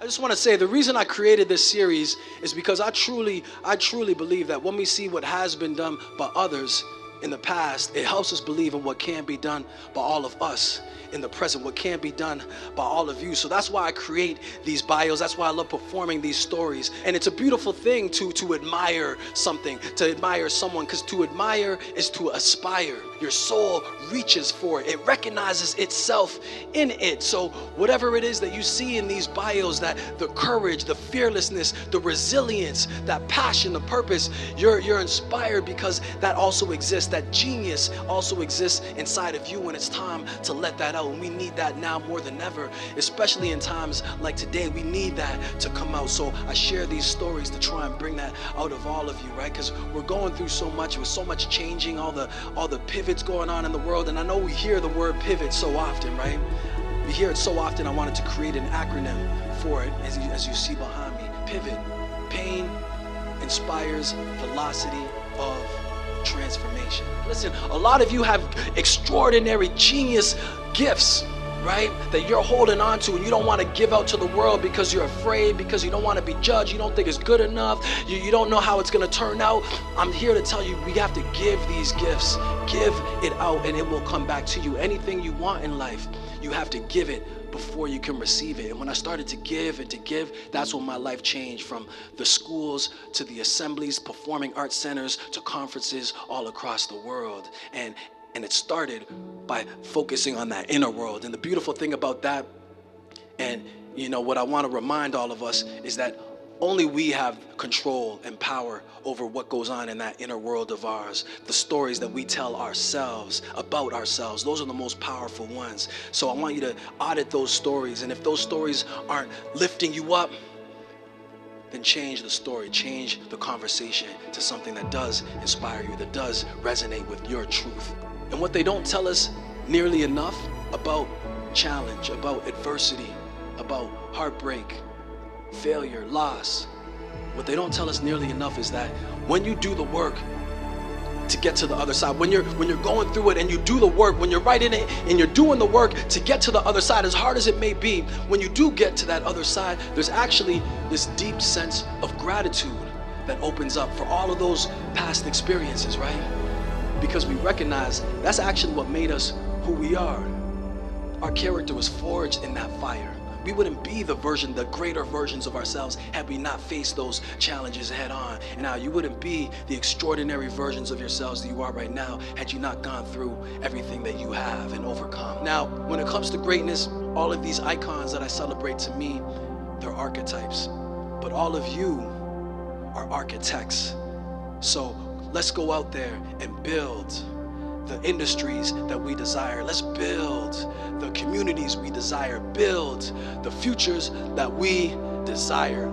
just want to say the reason I created this series is because I truly believe that when we see what has been done by others in the past, it helps us believe in what can be done by all of us in the present, what can be done by all of you. So that's why I create these bios. That's why I love performing these stories. And it's a beautiful thing to admire something, to admire someone, because to admire is to aspire. Your soul reaches for it. It recognizes itself in it. So whatever it is that you see in these bios, that the courage, the fearlessness, the resilience, that passion, the purpose, you're inspired because that also exists. That genius also exists inside of you, and it's time to let that out. And we need that now more than ever, especially in times like today. We need that to come out. So I share these stories to try and bring that out of all of you, right? Because we're going through so much, with so much changing, all the pivots going on in the world. And I know we hear the word pivot so often, right? We hear it so often. I wanted to create an acronym for it, as you see behind me. Pivot. Pain inspires velocity of transformation. Listen, a lot of you have extraordinary genius gifts, right, that you're holding on to, and you don't want to give out to the world because you're afraid, because you don't want to be judged, you don't think it's good enough, you don't know how it's going to turn out. I'm here to tell you, we have to give these gifts. Give it out and it will come back to you. Anything you want in life, you have to give it before you can receive it. And when I started to give, that's when my life changed, from the schools to the assemblies, performing arts centers, to conferences all across the world. And it started by focusing on that inner world. And the beautiful thing about that, and you know what I want to remind all of us, is that only we have control and power over what goes on in that inner world of ours. The stories that we tell ourselves about ourselves, those are the most powerful ones. So I want you to audit those stories. And if those stories aren't lifting you up, then change the story, change the conversation to something that does inspire you, that does resonate with your truth. And what they don't tell us nearly enough about challenge, about adversity, about heartbreak, failure, loss, what they don't tell us nearly enough is that when you do the work to get to the other side, when you're going through it and you do the work, when you're right in it and you're doing the work to get to the other side, as hard as it may be, when you do get to that other side, there's actually this deep sense of gratitude that opens up for all of those past experiences, right? Because we recognize that's actually what made us who we are. Our character was forged in that fire. We wouldn't be the greater versions of ourselves had we not faced those challenges head on. And now you wouldn't be the extraordinary versions of yourselves that you are right now had you not gone through everything that you have and overcome. Now, when it comes to greatness, all of these icons that I celebrate, to me, they're archetypes. But all of you are architects. So let's go out there and build the industries that we desire. Let's build the communities we desire. Build the futures that we desire.